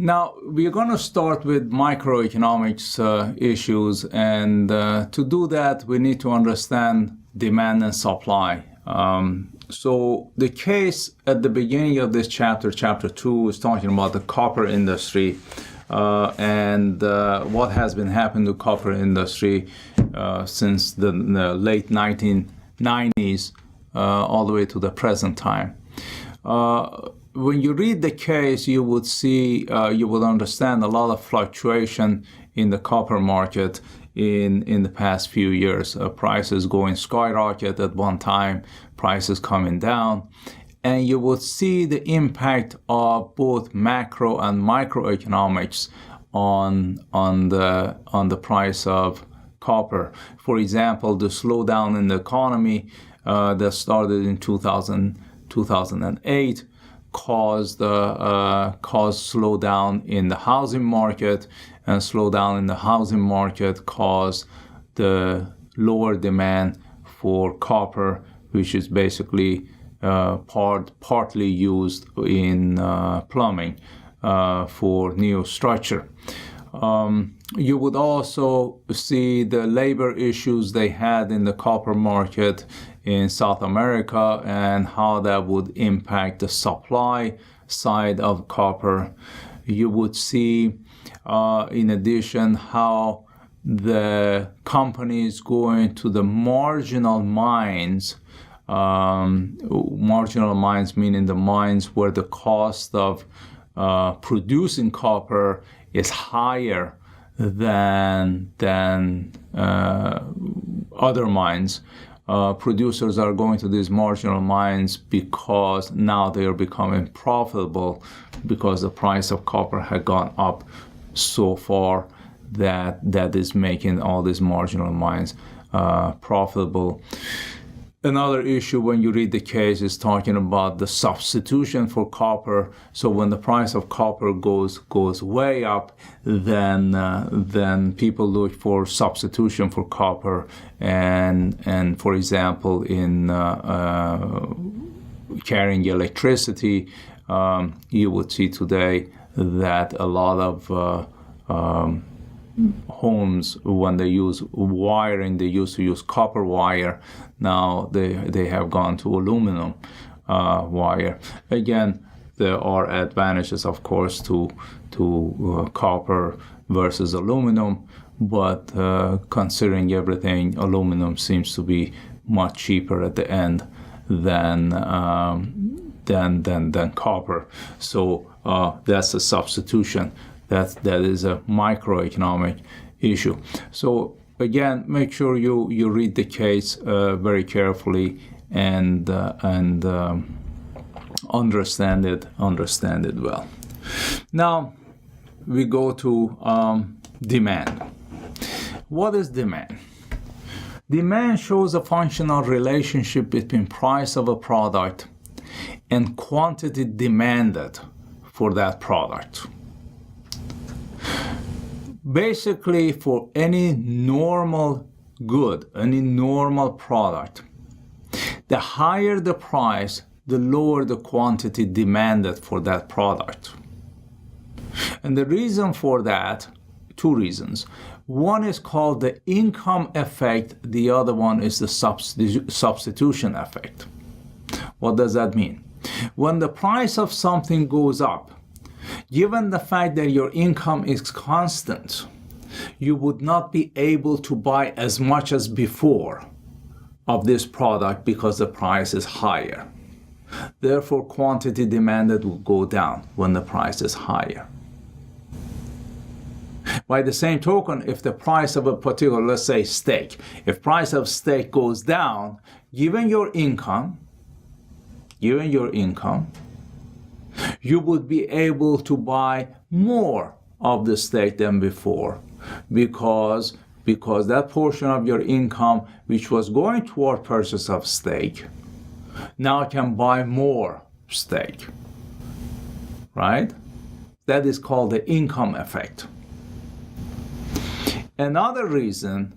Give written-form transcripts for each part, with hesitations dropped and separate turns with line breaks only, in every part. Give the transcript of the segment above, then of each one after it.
Now, we're going to start with microeconomics issues, and to do that, we need to understand demand and supply. So the case at the beginning of this chapter, chapter 2, is talking about the copper industry and what has been happening to copper industry since the late 1990s all the way to the present time. When you read the case, you would see, you would understand a lot of fluctuation in the copper market in the past few years. Prices going skyrocket at one time, prices coming down, and you would see the impact of both macro and microeconomics on the price of copper. For example, the slowdown in the economy that started in 2008 caused slowdown in the housing market, and slowdown in the housing market caused the lower demand for copper, which is basically partly used in plumbing for new structure. You would also see the labor issues they had in the copper market in South America and how that would impact the supply side of copper. You would see, in addition, how the companies going to the marginal mines meaning the mines where the cost of producing copper is higher than other mines. Producers are going to these marginal mines because now they are becoming profitable because the price of copper had gone up so far that is making all these marginal mines profitable. Another issue when you read the case is talking about the substitution for copper. So when the price of copper goes way up, then people look for substitution for copper. And for example, in carrying electricity, you would see today that a lot of homes, when they use wiring, they used to use copper wire. Now they have gone to aluminum wire. Again, there are advantages, of course, to copper versus aluminum, but considering everything, aluminum seems to be much cheaper at the end than copper. So that's a substitution. That is a microeconomic issue. So again, make sure you read the case very carefully and understand it well. Now we go to demand. What is demand? Demand shows a functional relationship between price of a product and quantity demanded for that product. Basically, for any normal good, any normal product, the higher the price, the lower the quantity demanded for that product. And the reason for that, two reasons. One is called the income effect. The other one is the substitution effect. What does that mean? When the price of something goes up, given the fact that your income is constant, you would not be able to buy as much as before of this product because the price is higher. Therefore, quantity demanded will go down when the price is higher. By the same token, if the price of a particular, let's say steak, if price of steak goes down, given your income, you would be able to buy more of the steak than before because that portion of your income which was going toward purchase of steak now can buy more steak, right? That is called the income effect. Another reason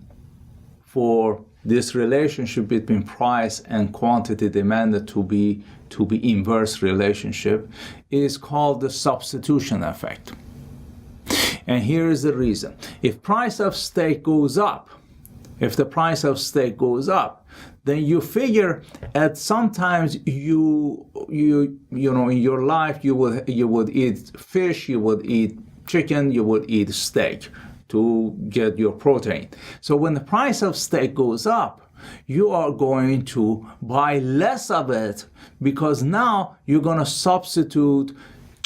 for this relationship between price and quantity demanded to be inverse relationship is called the substitution effect. And here is the reason. If price of steak goes up, if the price of steak goes up, then you figure at sometimes you know in your life you would eat fish, you would eat chicken, you would eat steak to get your protein. So when the price of steak goes up, you are going to buy less of it because now you're going to substitute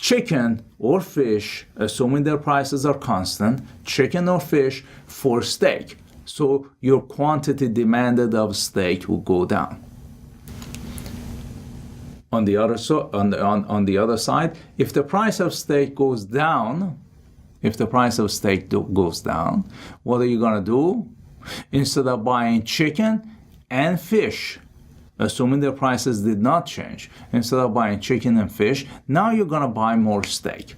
chicken or fish, assuming their prices are constant, chicken or fish for steak. So your quantity demanded of steak will go down. On the other side, if the price of steak goes down, what are you going to do? Instead of buying chicken and fish, assuming their prices did not change, instead of buying chicken and fish, now you're going to buy more steak.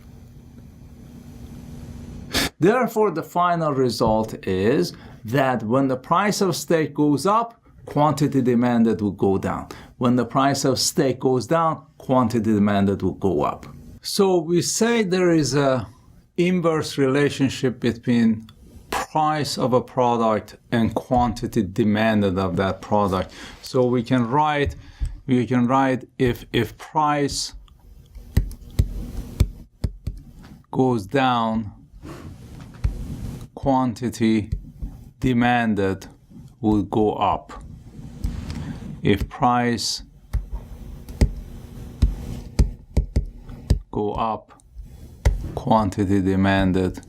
Therefore, the final result is that when the price of steak goes up, quantity demanded will go down. When the price of steak goes down, quantity demanded will go up. So we say there is an inverse relationship between price of a product and quantity demanded of that product. So we can write if price goes down, quantity demanded will go up. If price go up, quantity demanded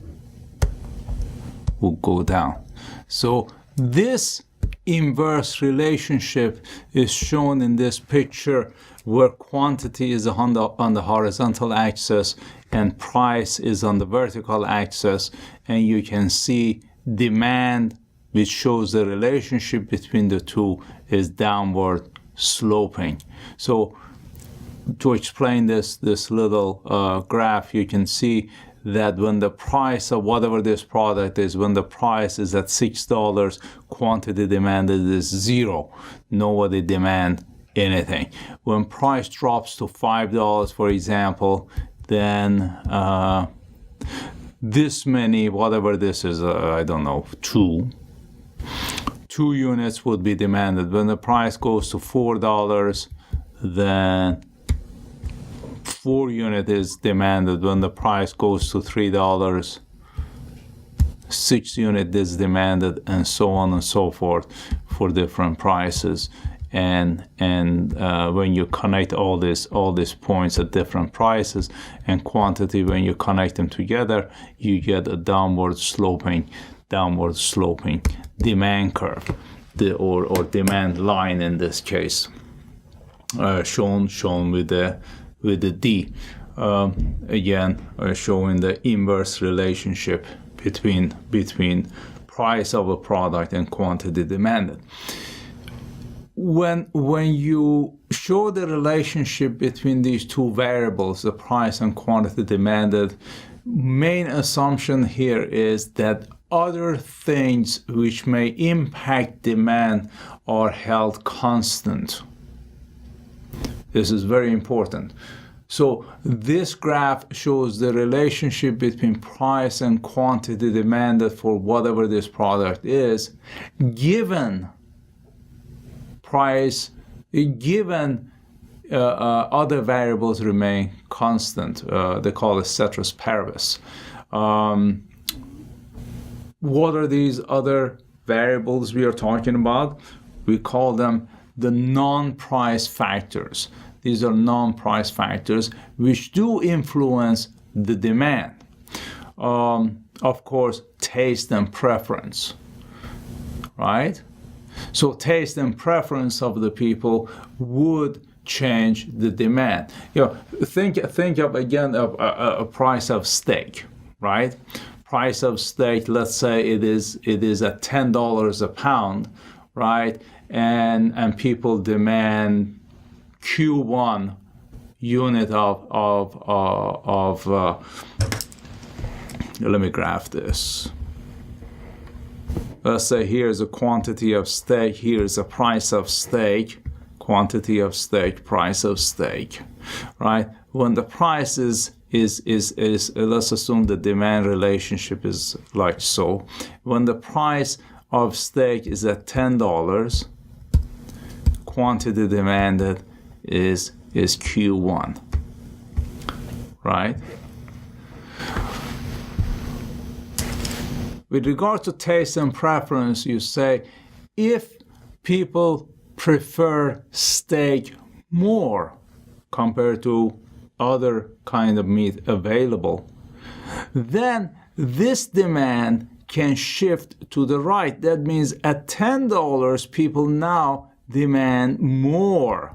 will go down. So this inverse relationship is shown in this picture where quantity is on the horizontal axis and price is on the vertical axis, and you can see demand, which shows the relationship between the two, is downward sloping. So to explain this little graph, you can see that when the price of whatever this product is, when the price is at $6, quantity demanded is 0. Nobody demand anything. When price drops to $5, for example, then this many, whatever this is, I don't know, two units would be demanded. When the price goes to $4, then 4 units is demanded. When the price goes to $3, 6 units is demanded, and so on and so forth for different prices. And when you connect all these points at different prices and quantity, when you connect them together, you get a downward sloping demand curve, or demand line in this case, shown with the D. Again, showing the inverse relationship between price of a product and quantity demanded. When you show the relationship between these two variables, the price and quantity demanded, main assumption here is that other things which may impact demand are held constant. This is very important. So this graph shows the relationship between price and quantity demanded for whatever this product is, given price, given other variables remain constant. They call it ceteris paribus. What are these other variables we are talking about? We call them the non-price factors. These are non-price factors which do influence the demand. Of course, taste and preference, right? So taste and preference of the people would change the demand. Think of again a price of steak, right? Price of steak, let's say it is at $10 a pound, right? And people demand Q1 unit of let me graph this. Let's say here's a quantity of steak, here's a price of steak, quantity of steak, price of steak, right? When the price is is let's assume the demand relationship is like so. When the price of steak is at $10, quantity demanded is Q1, right? With regard to taste and preference, you say if people prefer steak more compared to other kind of meat available, then this demand can shift to the right. That means at $10, people now demand more.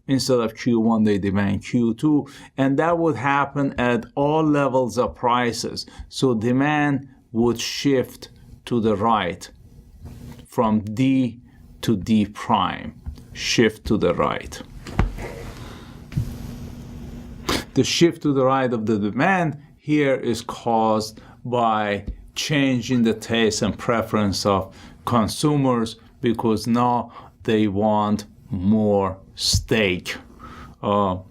Instead of Q1, they demand Q2, and that would happen at all levels of prices. So demand would shift to the right from D to D prime, shift to the right. The shift to the right of the demand here is caused by change in the taste and preference of consumers, because now they want more steak for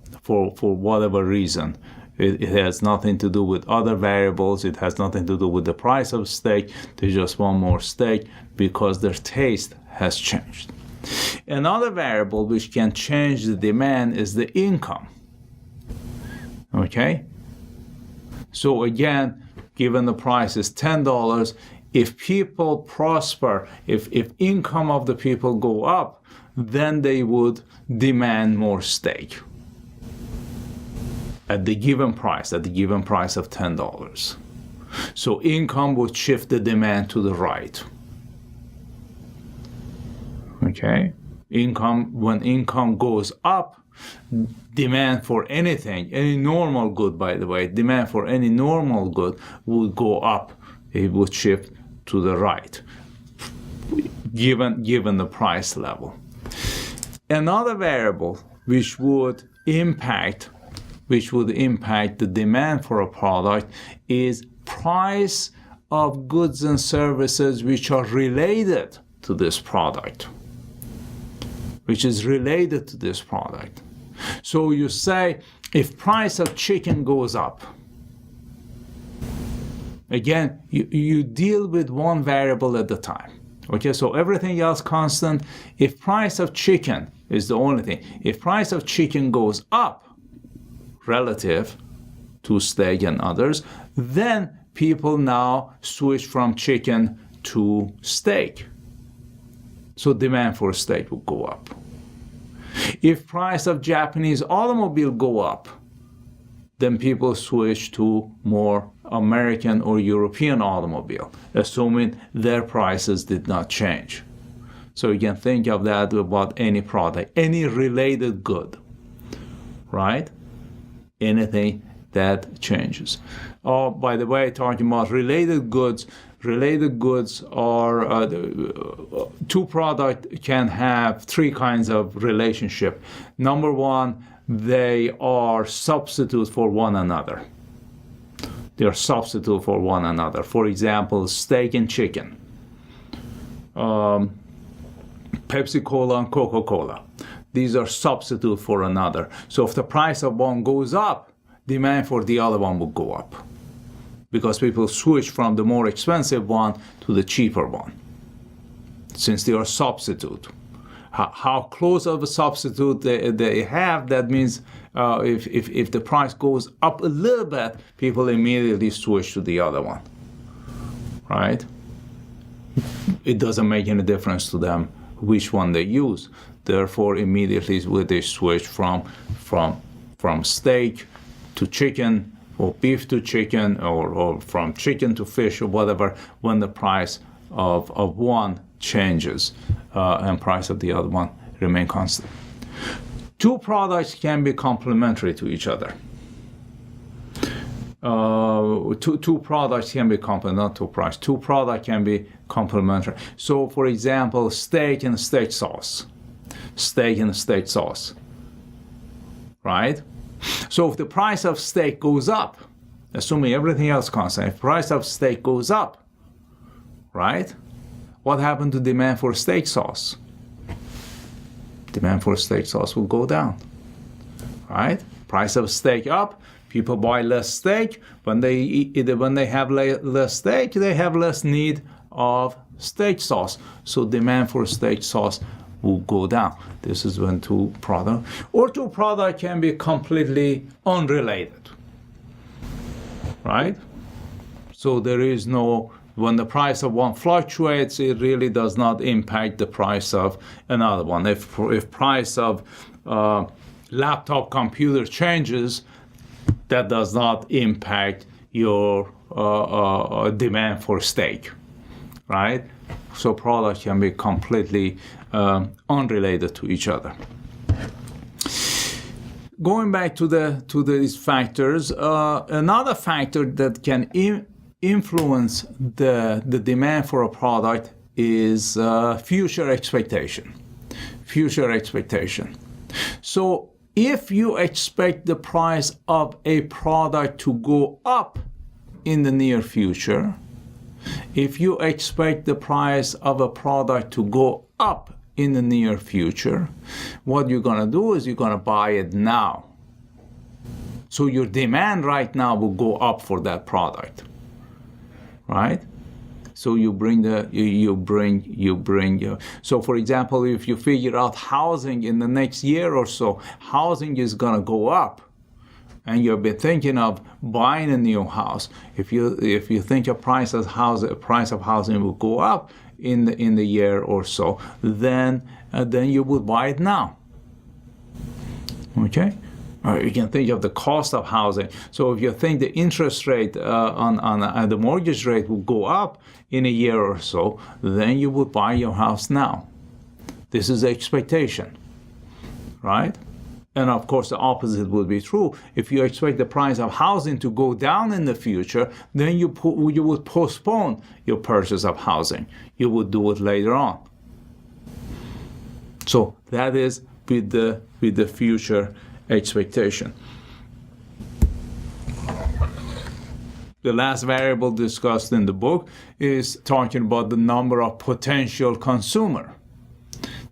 whatever reason. It has nothing to do with other variables. It has nothing to do with the price of steak. They just want more steak because their taste has changed. Another variable which can change the demand is the income. Okay? So again, given the price is $10, if people prosper, if income of the people go up, then they would demand more steak at the given price of $10. So income would shift the demand to the right. Okay? When income goes up, demand for anything, any normal good, by the way, demand for any normal good would go up. It would shift to the right, given the price level. Another variable which would impact the demand for a product is price of goods and services which are related to this product. So you say if price of chicken goes up, again, you deal with one variable at a time. Okay, so everything else constant. If price of chicken is the only thing, if price of chicken goes up relative to steak and others, then people now switch from chicken to steak. So demand for steak will go up. If price of Japanese automobile go up, then people switch to more American or European automobile, assuming their prices did not change. So you can think of that about any product, any related good, right? Anything that changes. Oh, by the way, talking about related goods are two products can have three kinds of relationship. Number one, they are substitute for one another. They are substitute for one another. For example, steak and chicken, Pepsi-Cola and Coca-Cola. These are substitute for another. So if the price of one goes up, demand for the other one will go up, because people switch from the more expensive one to the cheaper one, since they are substitute. How close of a substitute they have, that means if the price goes up a little bit, people immediately switch to the other one, right? It doesn't make any difference to them which one they use. Therefore, immediately they switch from steak to chicken, or beef to chicken, or from chicken to fish, or whatever, when the price of one changes and price of the other one remain constant. Two products can be complementary to each other. Two products can be complementary, not two products. Two products can be complementary. So, for example, steak and steak sauce. Steak and steak sauce, right? So if the price of steak goes up, assuming everything else constant, if price of steak goes up, right? What happened to demand for steak sauce? demand for steak sauce will go down, right? Price of steak up, people buy less steak. When they have less steak, they have less need of steak sauce. So demand for steak sauce will go down. This is when two products can be completely unrelated, right? So there is no, when the price of one fluctuates, it really does not impact the price of another one. If price of laptop computer changes, that does not impact your demand for steak, right? So products can be completely unrelated to each other. Going back to these factors, another factor that can influence the demand for a product is future expectation. Future expectation. So if you expect the price of a product to go up in the near future, if you expect the price of a product to go up in the near future, what you're going to do is you're going to buy it now. So your demand right now will go up for that product, right? So so for example, if you figure out housing in the next year or so, housing is going to go up, and you've been thinking of buying a new house. If you think your price of housing will go up in the year or so, then you would buy it now. Okay. Or you can think of the cost of housing. So if you think the interest rate on the mortgage rate will go up in a year or so, then you would buy your house now. This is the expectation, right? And of course, the opposite would be true. If you expect the price of housing to go down in the future, then you would postpone your purchase of housing. You would do it later on. So that is with the future expectation. The last variable discussed in the book is talking about the number of potential consumer.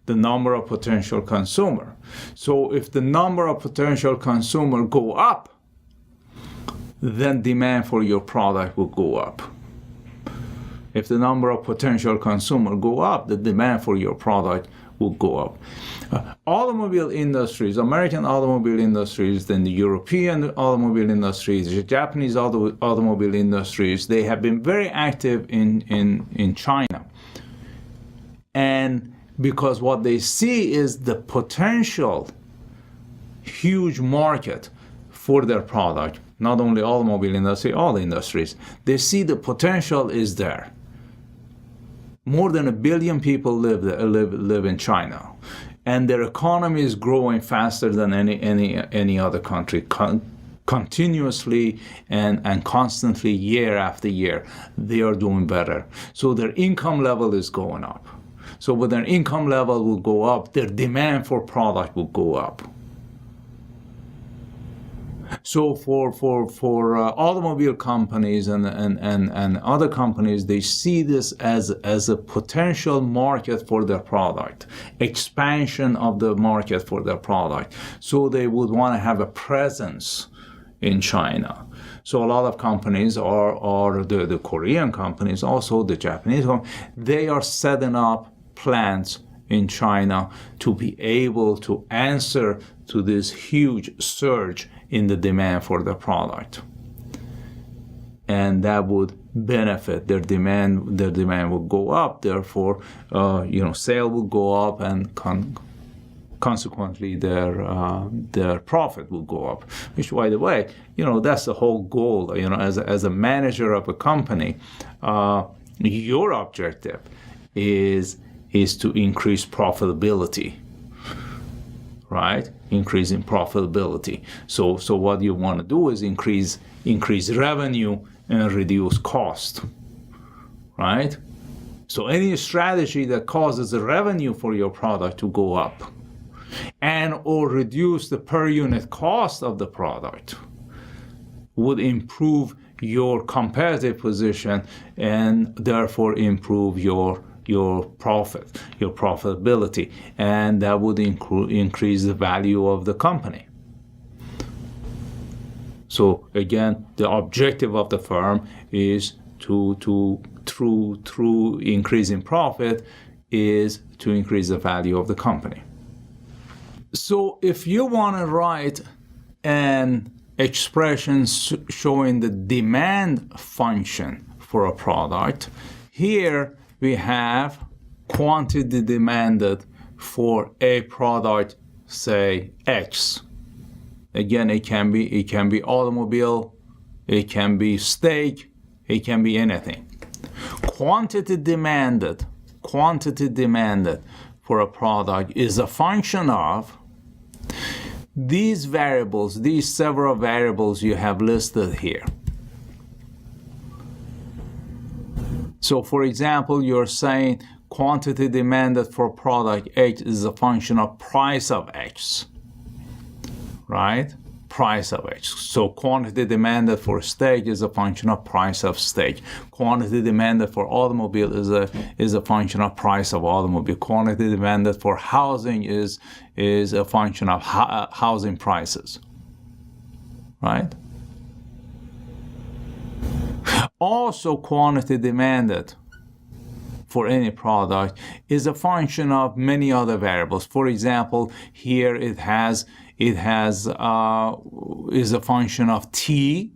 The number of potential consumer. So if the number of potential consumer go up, then demand for your product will go up. If the number of potential consumer go up, the demand for your product will go up. Automobile industries, American automobile industries, then the European automobile industries, the Japanese automobile industries, they have been very active in China. And because what they see is the potential huge market for their product, not only automobile industry, all industries. They see the potential is there. More than 1 billion people live in China, and their economy is growing faster than any other country, continuously and constantly, year after year. They are doing better. So their income level is going up. So when their income level will go up, their demand for product will go up. So for automobile companies and other companies, they see this as a potential market for their product, expansion of the market for their product. So they would want to have a presence in China. So a lot of companies, or the Korean companies, also the Japanese companies, they are setting up plants in China to be able to answer to this huge surge in the demand for the product. And that would benefit their demand. Their demand will go up. Therefore, sale will go up, and consequently, their profit will go up. Which, by the way, that's the whole goal. As a manager of a company, your objective is to increase profitability, right? Increasing profitability. So what you want to do is increase revenue and reduce cost, right? So any strategy that causes the revenue for your product to go up and or reduce the per unit cost of the product would improve your competitive position and therefore improve your your profit, your profitability, and that would increase the value of the company. So again, the objective of the firm is through increasing profit is to increase the value of the company. So if you want to write an expression showing the demand function for a product, here we have quantity demanded for a product, say X. Again, it can be automobile, it can be steak, it can be anything. Quantity demanded for a product is a function of these variables, these several variables you have listed here. So for example, you're saying quantity demanded for product X is a function of price of X, right? Price of X. So quantity demanded for steak is a function of price of steak. Quantity demanded for automobile is a function of price of automobile. Quantity demanded for housing is a function of housing prices, right? Also, quantity demanded for any product is a function of many other variables. For example, here it is a function of T,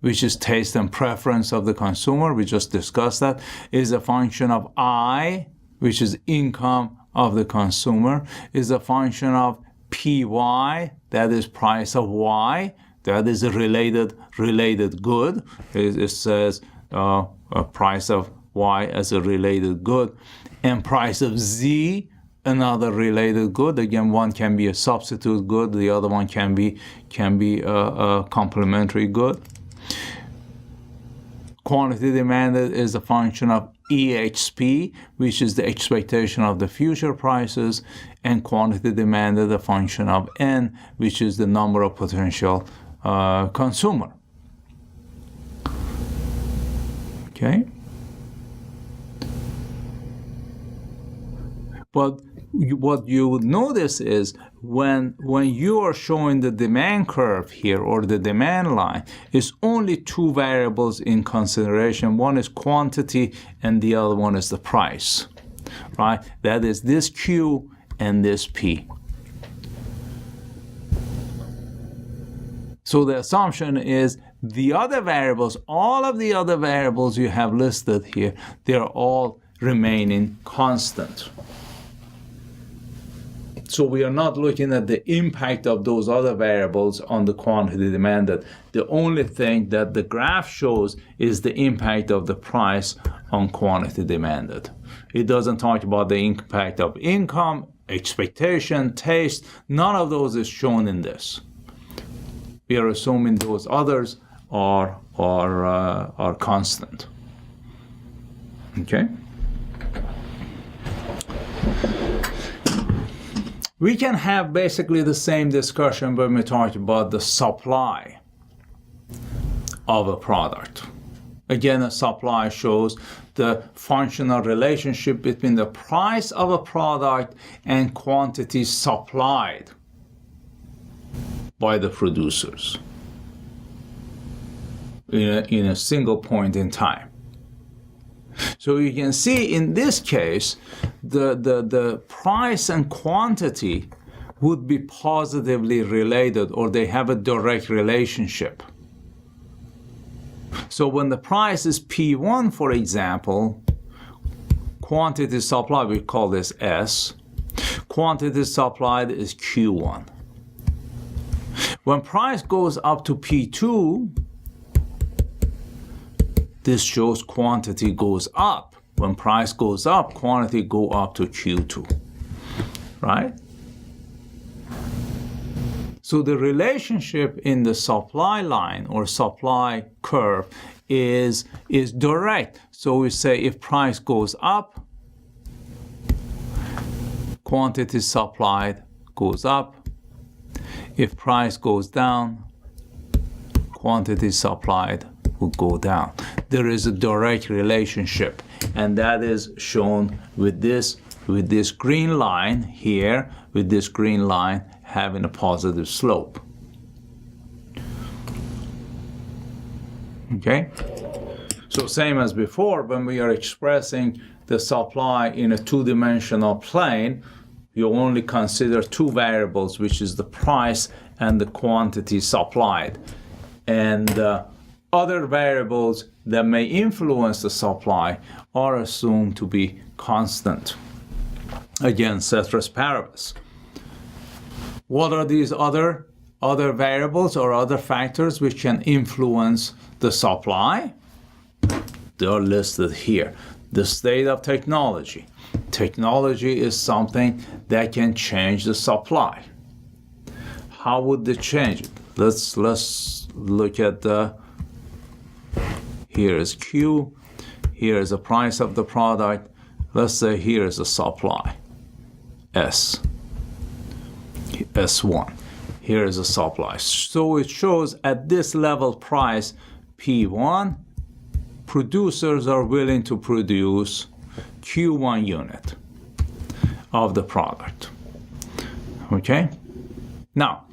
which is taste and preference of the consumer. We just discussed that. Is a function of I, which is income of the consumer. Is a function of PY, that is price of Y. That is a related good. It says price of Y as a related good, and price of Z, another related good. Again, one can be a substitute good, the other one can be a complementary good. Quantity demanded is a function of EXP, which is the expectation of the future prices, and quantity demanded a function of N, which is the number of potential consumer. Okay. But what you would notice is when you are showing the demand curve here, or the demand line, is only two variables in consideration. One is quantity and the other one is the price, right? That is this Q and this P. So the assumption is the other variables, all of the other variables you have listed here, they are all remaining constant. So we are not looking at the impact of those other variables on the quantity demanded. The only thing that the graph shows is the impact of the price on quantity demanded. It doesn't talk about the impact of income, expectation, taste. None of those is shown in this. We are assuming those others are constant. Okay. We can have basically the same discussion when we talk about the supply of a product. Again, a supply shows the functional relationship between the price of a product and quantity supplied by the producers in a single point in time. So you can see in this case, the price and quantity would be positively related, or they have a direct relationship. So when the price is P1, for example, quantity supplied, we call this S. Quantity supplied is Q1. When price goes up to P2, this shows quantity goes up. When price goes up, quantity go up to Q2, right? So the relationship in the supply line or supply curve is direct. So we say if price goes up, quantity supplied goes up. If price goes down, quantity supplied would go down. There is a direct relationship, and that is shown with this green line here, with this green line having a positive slope. Okay? So same as before, when we are expressing the supply in a two-dimensional plane, you only consider two variables, which is the price and the quantity supplied. And other variables that may influence the supply are assumed to be constant. Again, ceteris paribus. What are these other variables or other factors which can influence the supply? They are listed here. The state of technology. Technology is something that can change the supply. How would they change it? Let's look at here is Q, here is the price of the product. Let's say here is the supply, S1. Here is the supply. So it shows at this level price, P1, producers are willing to produce Q1 unit of the product. Okay? Now,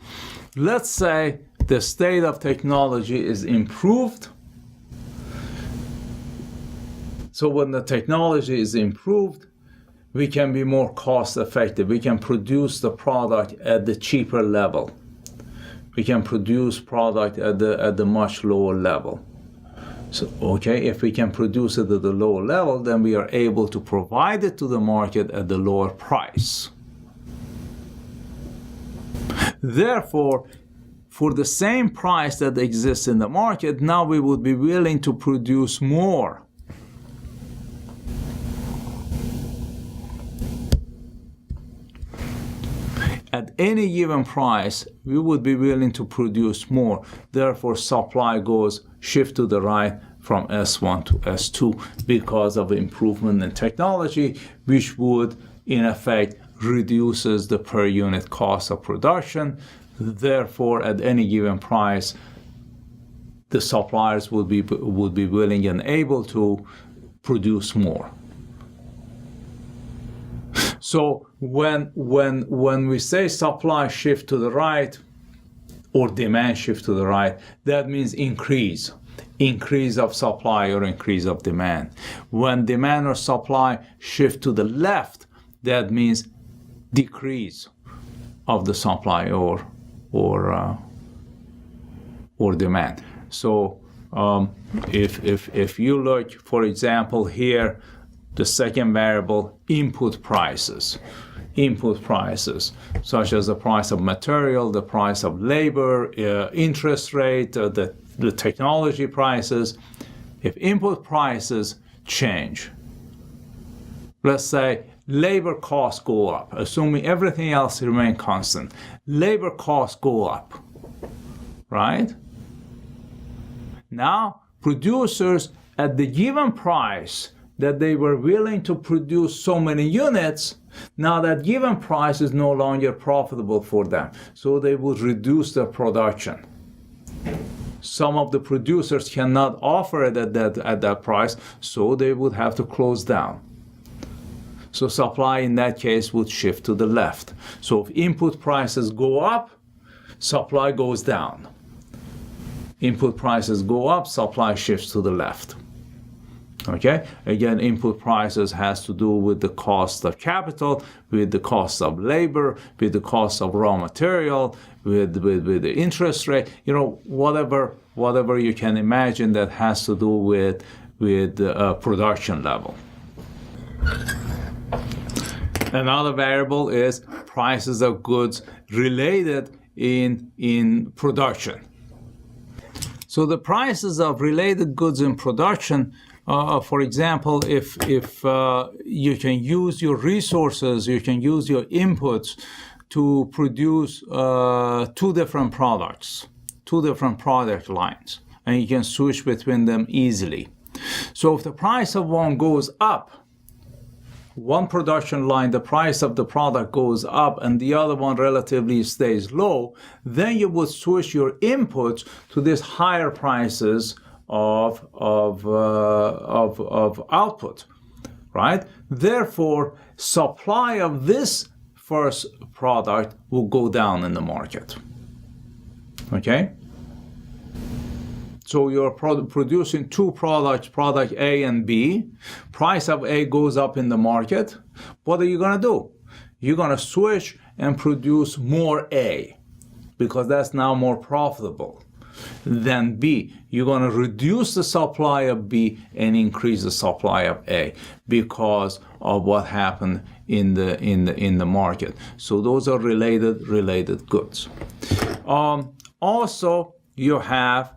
let's say the state of technology is improved. So when the technology is improved, we can be more cost effective. We can produce the product at the cheaper level. We can produce product at the much lower level. So, okay, if we can produce it at the lower level, then we are able to provide it to the market at the lower price. Therefore, for the same price that exists in the market, now we would be willing to produce more. At any given price, we would be willing to produce more. Therefore, supply shift to the right from S1 to S2 because of improvement in technology, which would, in effect, reduces the per unit cost of production. Therefore, at any given price, the suppliers would be willing and able to produce more. So when we say supply shift to the right or demand shift to the right, that means increase of supply or increase of demand. When demand or supply shift to the left, that means decrease of the supply or demand. So if you look, for example, here, the second variable, input prices, such as the price of material, the price of labor, interest rate, the technology prices. If input prices change, let's say labor costs go up, assuming everything else remains constant, labor costs go up, right? Now, producers at the given price that they were willing to produce so many units, now that given price is no longer profitable for them. So they would reduce their production. Some of the producers cannot offer it at that price, so they would have to close down. So supply in that case would shift to the left. So if input prices go up, supply goes down. Input prices go up, supply shifts to the left. Okay, again, input prices has to do with the cost of capital, with the cost of labor, with the cost of raw material, with the interest rate, whatever you can imagine that has to do with production level. Another variable is prices of goods related in production. So the prices of related goods in production, for example, if you can use your resources, you can use your inputs to produce two different products, two different product lines, and you can switch between them easily. So if the price of one goes up, one production line, the price of the product goes up and the other one relatively stays low, then you would switch your inputs to these higher prices of output, right? Therefore, supply of this first product will go down in the market. Okay? So you're producing two products, product A and B. Price of A goes up in the market. What are you going to do? You're going to switch and produce more A because that's now more profitable than B. You're going to reduce the supply of B and increase the supply of A because of what happened in the market. So those are related goods. Also, you have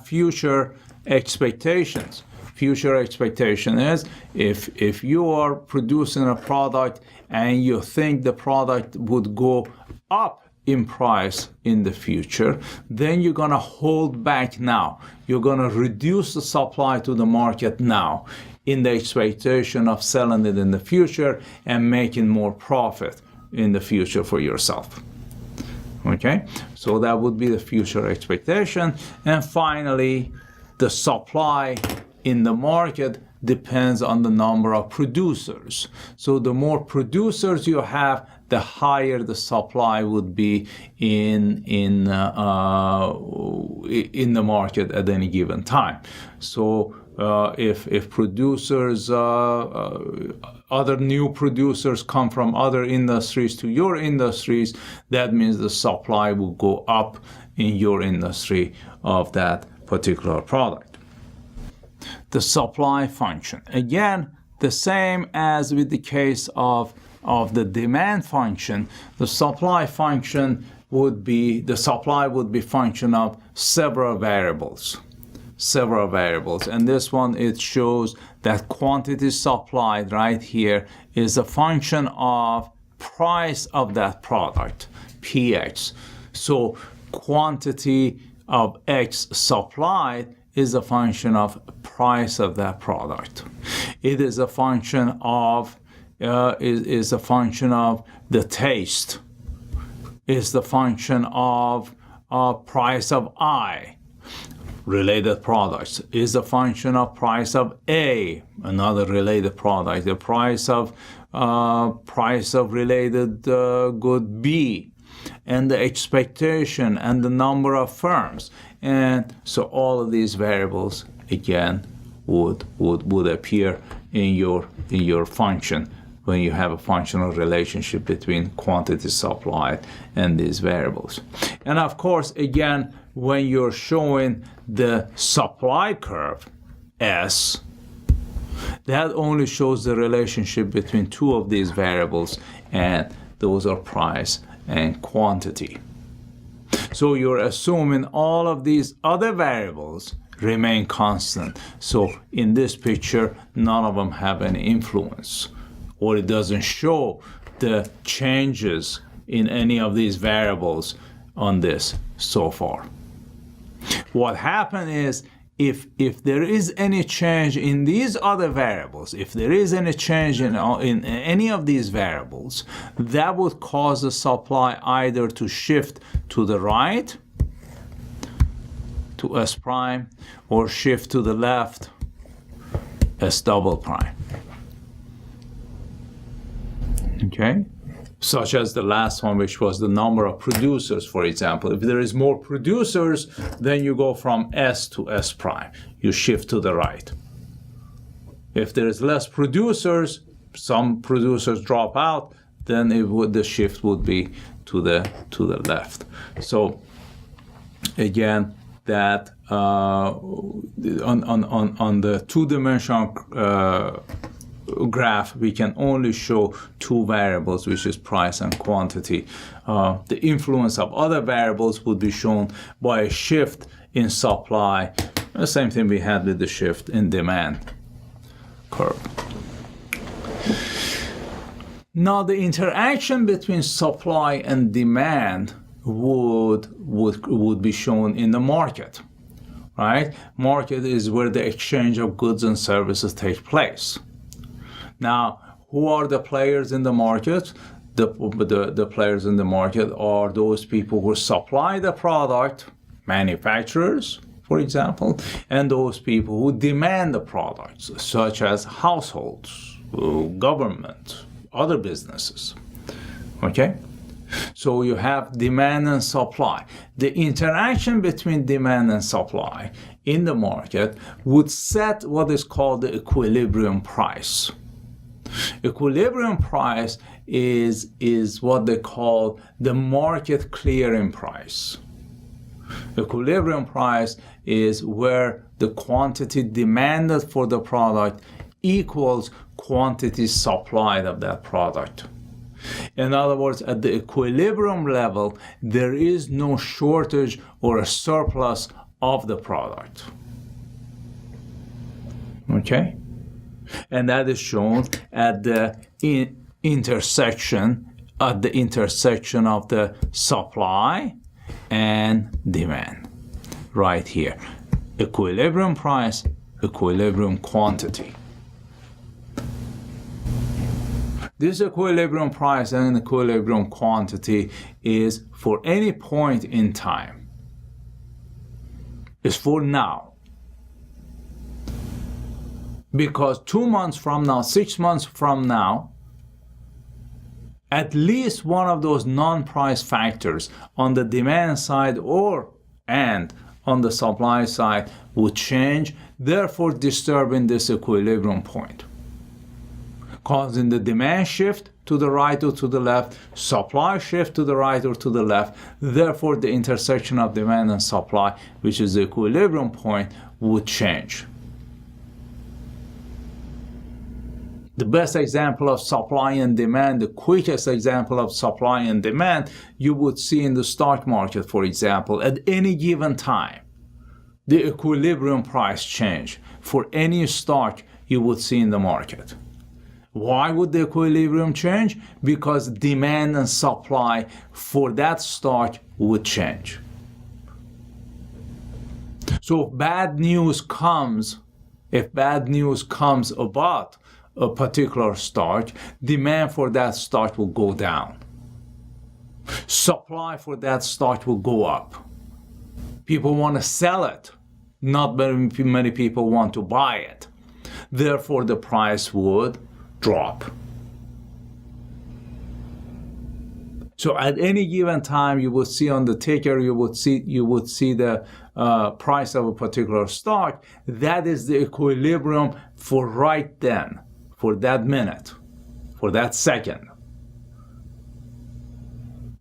future expectations. Future expectation is if you are producing a product and you think the product would go up in price in the future, then you're going to hold back now. You're going to reduce the supply to the market now in the expectation of selling it in the future and making more profit in the future for yourself. Okay, so that would be the future expectation. And finally, the supply in the market depends on the number of producers. So the more producers you have, the higher the supply would be in the market at any given time. So if producers, other new producers come from other industries to your industries, that means the supply will go up in your industry of that particular product. The supply function. Again, the same as with the case of the demand function, the supply function would be, function of several variables. And this one, it shows that quantity supplied right here is a function of price of that product, PX. So quantity of X supplied is a function of price of that product. It is a function of is a function of the taste. It's the function of price of I. Related products is a function of price of A, another related product. The price of related good B, and the expectation and the number of firms. And so all of these variables again would appear in your function when you have a functional relationship between quantity supplied and these variables. And of course, again, when you're showing the supply curve S, that only shows the relationship between two of these variables, and those are price and quantity. So you're assuming all of these other variables remain constant. So in this picture, none of them have any influence, or it doesn't show the changes in any of these variables on this so far. What happened is, if there is any change in these other variables, if there is any change in any of these variables, that would cause the supply either to shift to the right, to S prime, or shift to the left, S double prime. Okay? Such as the last one, which was the number of producers, for example. If there is more producers, then you go from S to S prime. You shift to the right. If there is less producers, some producers drop out, then the shift would be to the left. So again, that on the two-dimensional graph, we can only show two variables, which is price and quantity. The influence of other variables would be shown by a shift in supply. The same thing we had with the shift in demand curve. Now, the interaction between supply and demand would be shown in the market, right? Market is where the exchange of goods and services take place. Now, who are the players in the market? The players in the market are those people who supply the product, manufacturers, for example, and those people who demand the products, such as households, government, other businesses. Okay? So you have demand and supply. The interaction between demand and supply in the market would set what is called the equilibrium price. Equilibrium price is what they call the market clearing price. Equilibrium price is where the quantity demanded for the product equals quantity supplied of that product. In other words, at the equilibrium level, there is no shortage or a surplus of the product. Okay? And that is shown at the intersection of the supply and demand, right here. Equilibrium price, equilibrium quantity. This equilibrium price and equilibrium quantity is for any point in time. It's for now. Because 2 months from now, 6 months from now, at least one of those non-price factors on the demand side and on the supply side would change, therefore disturbing this equilibrium point, causing the demand shift to the right or to the left, supply shift to the right or to the left. Therefore, the intersection of demand and supply, which is the equilibrium point, would change. The best example of supply and demand, the quickest example of supply and demand, you would see in the stock market, for example, at any given time. The equilibrium price change for any stock you would see in the market. Why would the equilibrium change? Because demand and supply for that stock would change. So if bad news comes about a particular stock, demand for that stock will go down. Supply for that stock will go up. People want to sell it. Not very many people want to buy it. Therefore, the price would drop. So at any given time, you would see on the ticker, you would see the price of a particular stock. That is the equilibrium for right then, for that minute, for that second.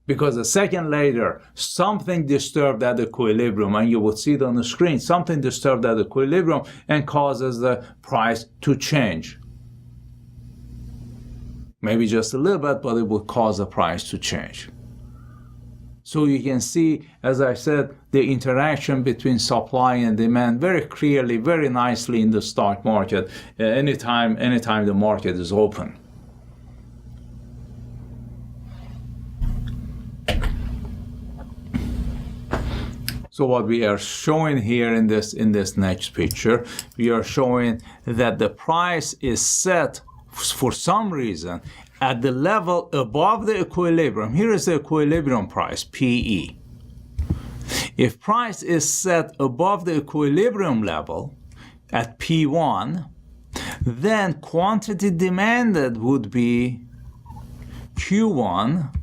Because a second later, something disturbed that equilibrium, and you would see it on the screen, something disturbed that equilibrium and causes the price to change. Maybe just a little bit, but it would cause the price to change. So you can see, as I said, the interaction between supply and demand very clearly, very nicely in the stock market, anytime the market is open. So what we are showing here in this next picture, we are showing that the price is set for some reason at the level above the equilibrium. Here is the equilibrium price, PE. If price is set above the equilibrium level at P1, then quantity demanded would be Q1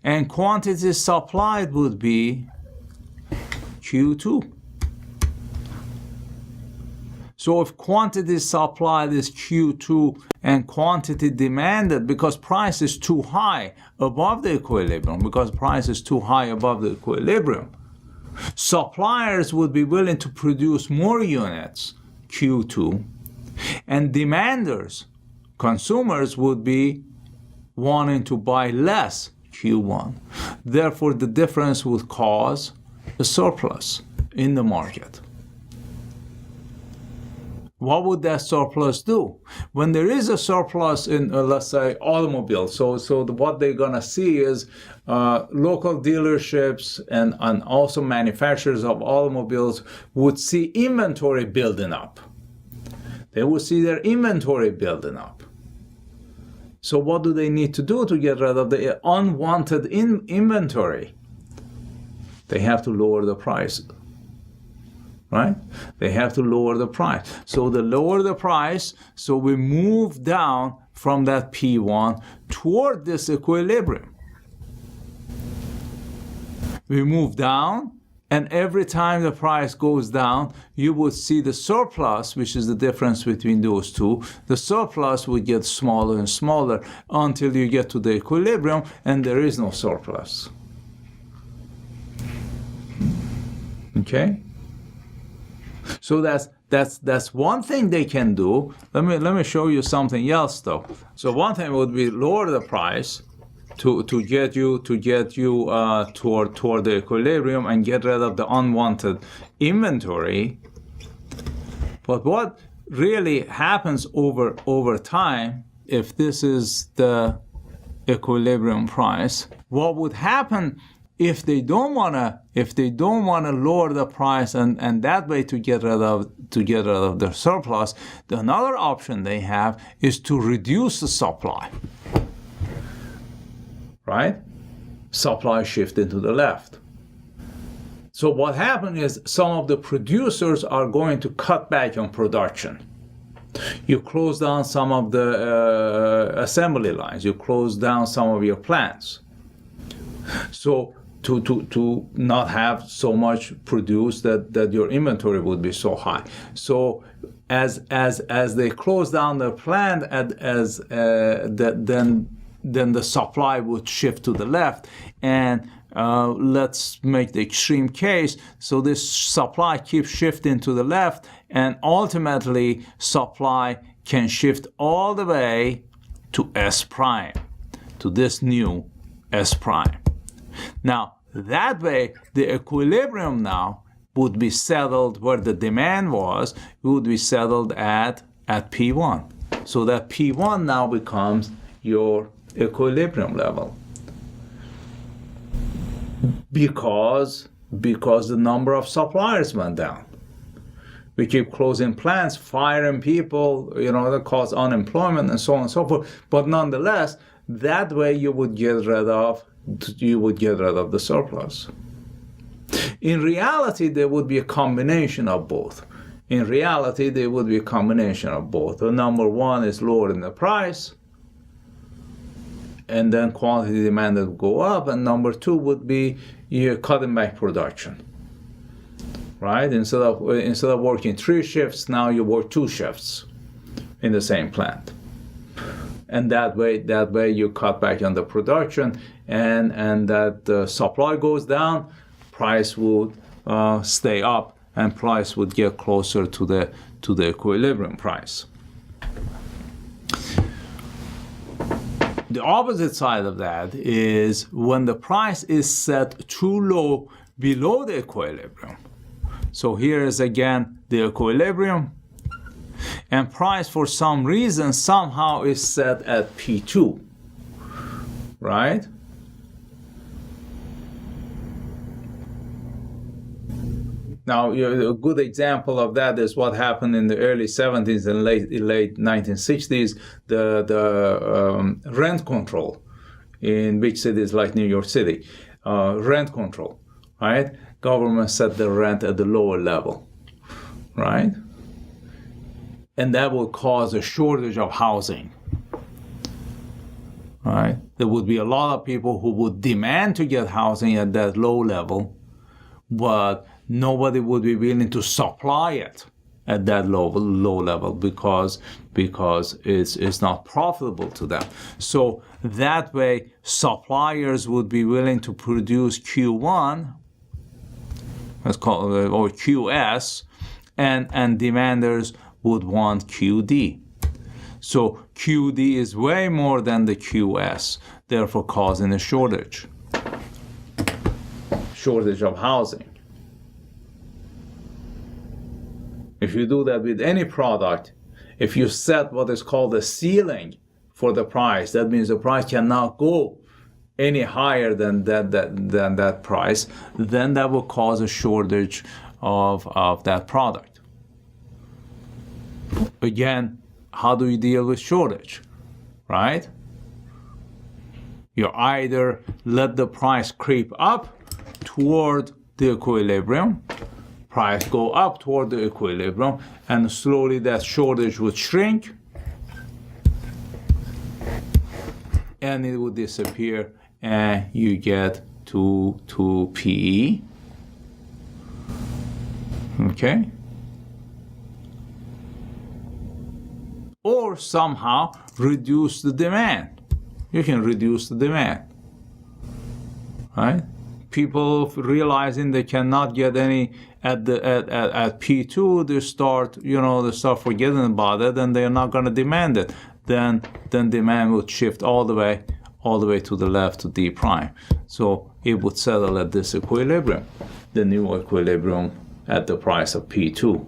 and quantity supplied would be Q2. So if quantity supplied is Q2 and quantity demanded, because price is too high above the equilibrium, suppliers would be willing to produce more units, Q2, and demanders, consumers, would be wanting to buy less, Q1. Therefore, the difference would cause a surplus in the market. What would that surplus do? When there is a surplus in, let's say, automobiles, so what they're going to see is local dealerships and also manufacturers of automobiles would see inventory building up. They would see their inventory building up. So what do they need to do to get rid of the unwanted inventory? They have to lower the prices. right? They have to lower the price. So they lower the price, so we move down from that P1 toward this equilibrium. We move down, and every time the price goes down, you would see the surplus, which is the difference between those two. The surplus would get smaller and smaller until you get to the equilibrium, and there is no surplus. Okay? So that's one thing they can do. Let me show you something else though. So one thing would be lower the price to get you toward the equilibrium and get rid of the unwanted inventory. But what really happens over time, if this is the equilibrium price, what would happen if they don't wanna lower the price and that way to get rid of the surplus, another option they have is to reduce the supply. Right? Supply shifting to the left. So what happened is some of the producers are going to cut back on production. You close down some of the assembly lines. You close down some of your plants. So to not have so much produced that your inventory would be so high. So as they close down the plant, then the supply would shift to the left. And let's make the extreme case. So this supply keeps shifting to the left, and ultimately supply can shift all the way to S prime, to this new S prime. Now, that way, the equilibrium now would be settled where the demand was, it would be settled at P1. So that P1 now becomes your equilibrium level. Because the number of suppliers went down. We keep closing plants, firing people, that cause unemployment and so on and so forth. But nonetheless, that way you would get rid of the surplus. In reality, there would be a combination of both. The number one is lowering the price, and then quantity demanded would go up, and number two would be you're cutting back production. Right? Instead of working 3 shifts, now you work 2 shifts in the same plant. And that way you cut back on the production, and that the supply goes down, price would stay up, and price would get closer to the equilibrium price. The opposite side of that is when the price is set too low below the equilibrium. So here is again the equilibrium, and price for some reason somehow is set at P2, right? Now, a good example of that is what happened in the early 70s and late 1960s, the rent control in big cities like New York City. Rent control, right? Government set the rent at the lower level, right? And that would cause a shortage of housing, right? There would be a lot of people who would demand to get housing at that low level, but nobody would be willing to supply it at that low level because it's not profitable to them. So that way, suppliers would be willing to produce Q1, let's call it, or QS, and demanders would want QD. So QD is way more than the QS, therefore causing a shortage of housing. If you do that with any product, if you set what is called a ceiling for the price, that means the price cannot go any higher than that price, then that will cause a shortage of that product. Again, how do you deal with shortage, right? You either let the price creep up toward the equilibrium, price go up toward the equilibrium, and slowly that shortage would shrink, and it would disappear, and you get to PE. Okay? Or somehow reduce the demand. You can reduce the demand, right? People realizing they cannot get any at P2, they start forgetting about it, and they're not going to demand it. Then demand would shift all the way to the left to D prime. So it would settle at this equilibrium, the new equilibrium at the price of P2.